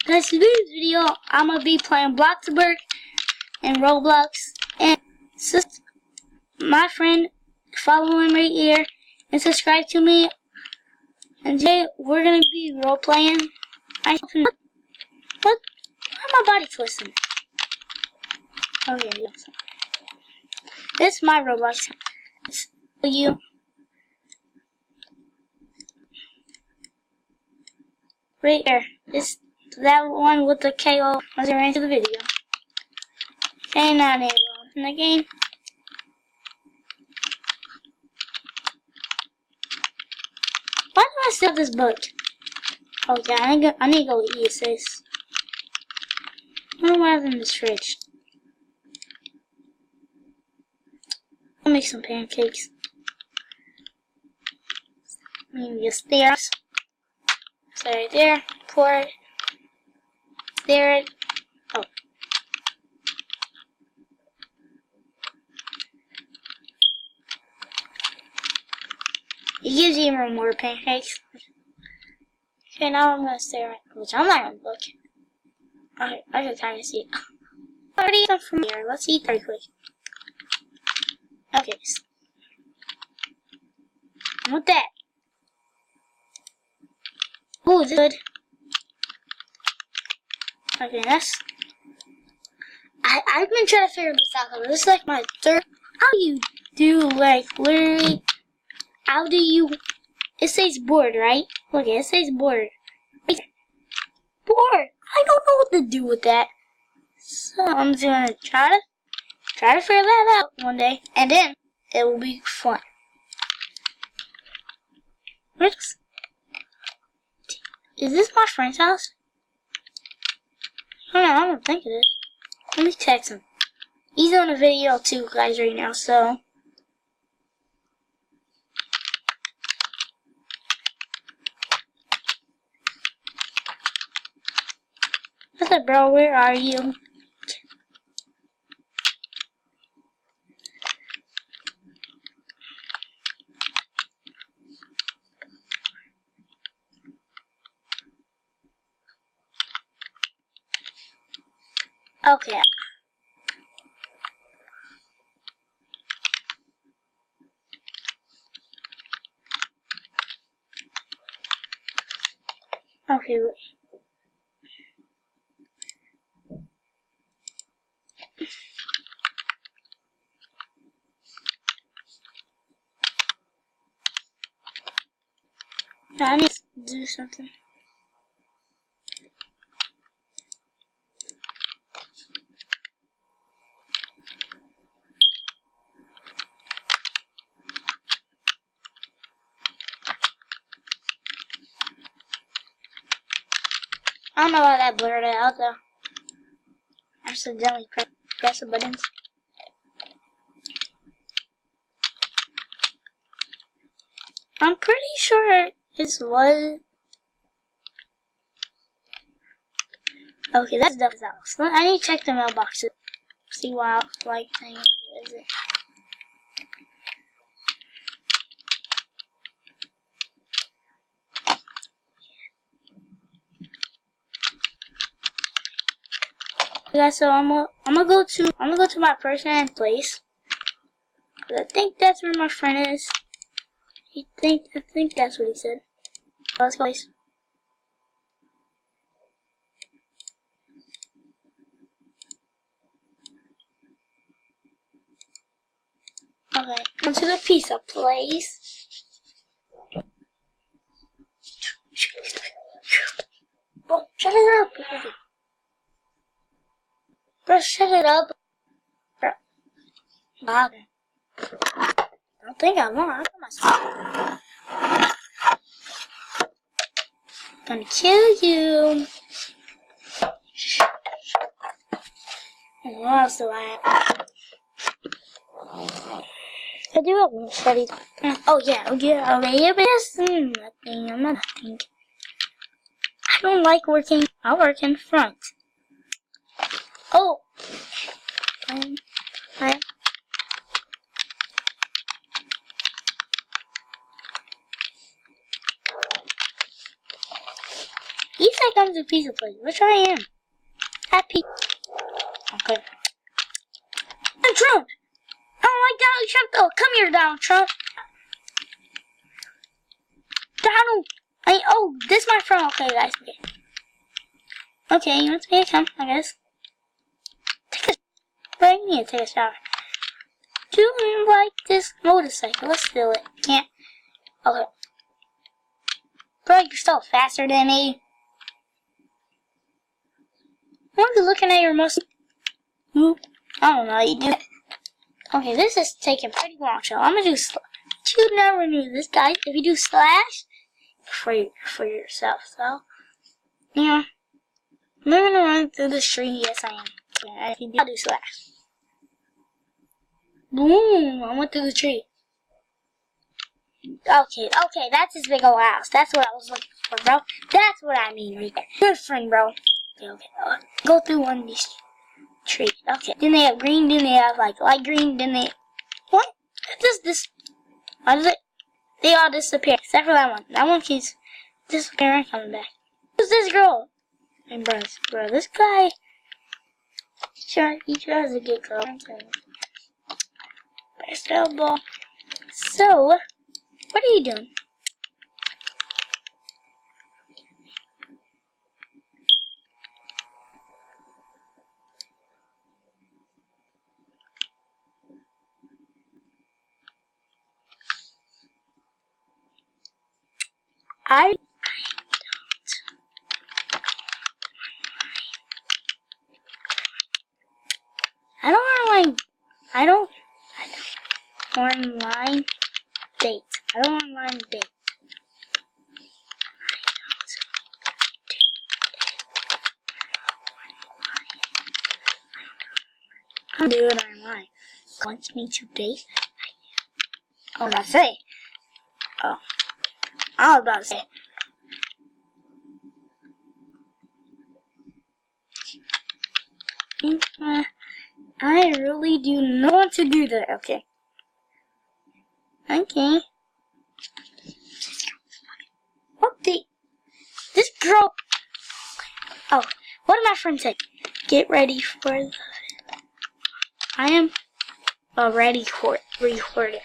Guys, in today's video, I'm gonna be playing Bloxburg and Roblox, and my friend, follow him right here and subscribe to me. And today we're gonna be role playing. What? Why my body twisting? Okay, yes. This is my Roblox. It's you. Right here. That one with the KO as I ran to the video. And not able in the game. Why do I still have this book? Oh yeah, I need to go eat this. What do I have in this fridge? I'll make some pancakes. Maybe just there. So right there, pour it. There it. Oh. It gives you even more pancakes. Okay, now I'm gonna stare at, which I'm not gonna look. Okay, I can kind of see it. I already eat from here. Let's eat very quick. Okay. I want that. Ooh, this is good. Okay, that's. I've been trying to figure this out. This is like my third. How do you do, like, literally? How do you. It says board, right? Look, it says board. Board! I don't know what to do with that. So I'm just gonna try to figure that out one day. And then it will be fun. Is this my friend's house? I don't think it is. Let me text him. He's on a video too, guys, right now, so. What's up, bro? Where are you? Okay. Okay, wait. I need to do something. I don't know why that blurred it out though. I accidentally press the buttons. I'm pretty sure this was. Okay, that's Duff's house. I need to check the mailboxes. See what like thing is it. Yeah, so I'm gonna go to my first-hand place. I think that's where my friend is. I think that's what he said. Let's go. Okay, come to the pizza place. Oh, shut it up! Bro, shut it up. Bro. Bob. I don't think I want. I got myself. I'm gonna kill you. And what else do I have? I do have a machete. Oh yeah, okay, but that's nothing. I'm not nothing. I don't like working. I work in front. Oh. He's like comes to pizza place, which I am. Happy. Okay. And Trump! I don't like Donald Trump though. Come here, Donald Trump. Donald! Oh, this is my friend. Okay, guys. Okay, you want me to come, I guess. But I need to take a shower. Do you like this motorcycle? Let's do it. Can't. Okay. Bro, you're still faster than me. Why are you looking at your muscle? I don't know, you do. Okay, this is taking pretty long, so I'm gonna do you never knew this, guys. If you do slash, for yourself, so yeah. I'm gonna run through the street. Yes, I am. Yeah, if you do, I'll do slash. Boom! I went through the tree. Okay, that's his big old house. That's what I was looking for, bro. That's what I mean right there. Good friend, bro. Okay. Go through one of these trees. Okay. Then they have green. Then they have like light green. Then they what? This. How does it? They all disappear except for that one. That one keeps disappearing, coming back. Who's this girl? And bro, this guy. He tries to get girl. Ball. So, what are you doing? I don't online date. I don't online date. I'll do it online. Wants me to date? I was about to say. Oh. I was about to say. I really do not want to do that. Okay. Okay. What the? This girl. Oh, what did my friend say? Get ready for the. I am already recorded.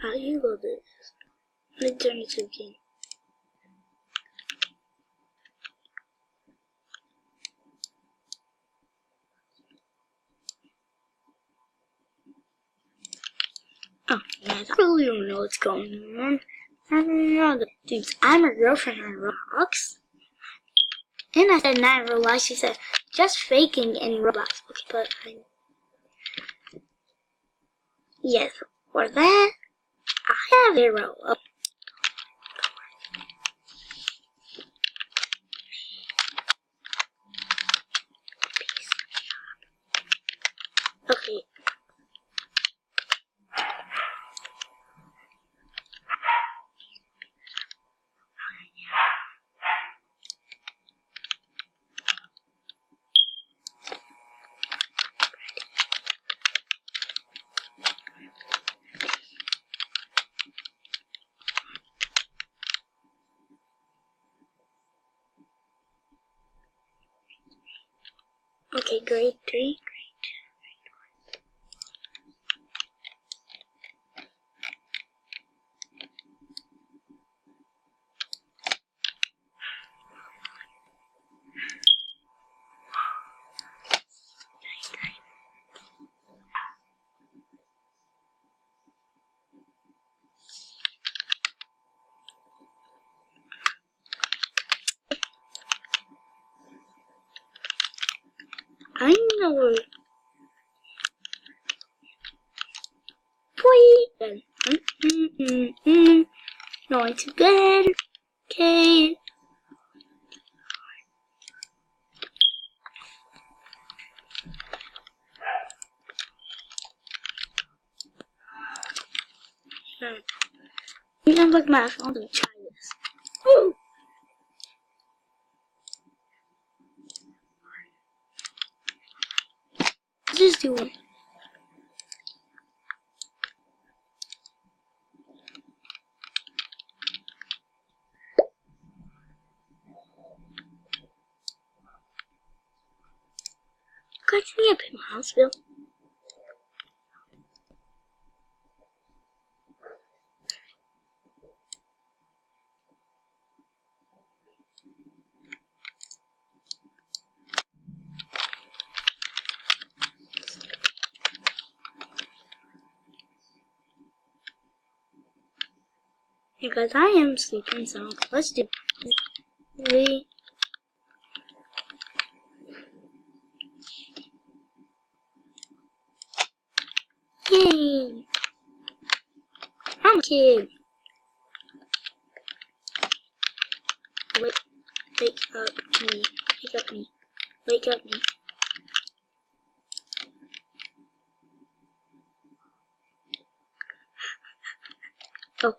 How do you go this? Let me turn it to a game. Oh, man, I really don't know what's going on. I don't know. Dudes, I'm her girlfriend on Roblox. And I said not in real life. She said, just faking in Roblox. Okay, but yes, for that, I have 0. Okay. Okay, grade 3. I know where. Please. Going to bed. Okay. I'm gonna look my phone to try this. Woo! Let's just do it. Guys, can you pay my house bill? Because I am sleeping, so let's do it. Yay! I'm a kid. Wake up me. Wake up me. Wake up me. Oh.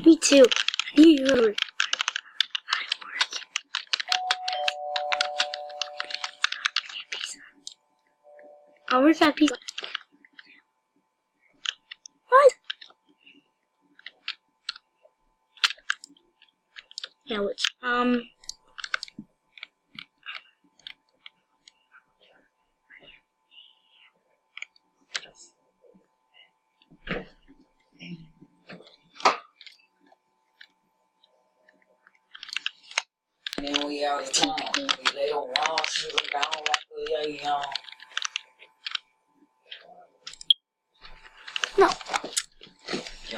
Me too. I knew you were. Oh, where's that pizza? What? Yeah, which, And then we out of town. We lay the wall shooting down like a young. No.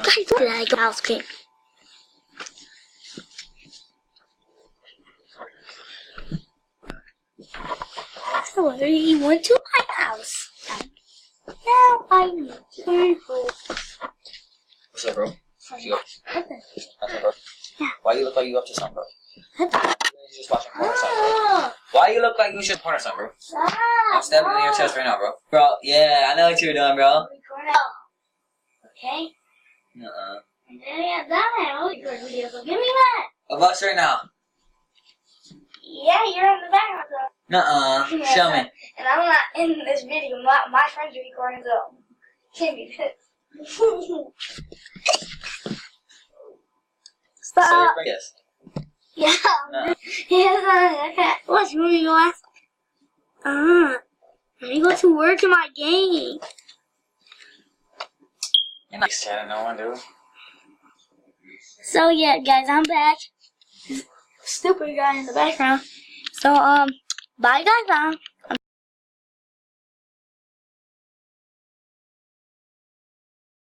Guys, look at that house cake. So he went to my house. Now I need to go. What's up, bro? You up? Okay. What's up, bro? Yeah. Why you look like you up to something, bro? What? You just watching porn or something, bro. Why you look like you should porn or something, bro? I'm stabbing in your chest right now, bro. Bro, yeah, I know what you're doing, bro. Okay? Nuh-uh. And then we have that and I'll record video, so give me that. Of us right now. Yeah, you're in the background, so. Nuh-uh. Show me. And I'm not in this video. My friends are recording, so can't be this. Stop. So you're yes. Yeah. Nuh-uh. Yeah, okay. What, you want me to go ask? Let me go to work in my game. You're not scared of no one, dude. So yeah, guys, I'm back. Stupid guy in the background. So bye guys.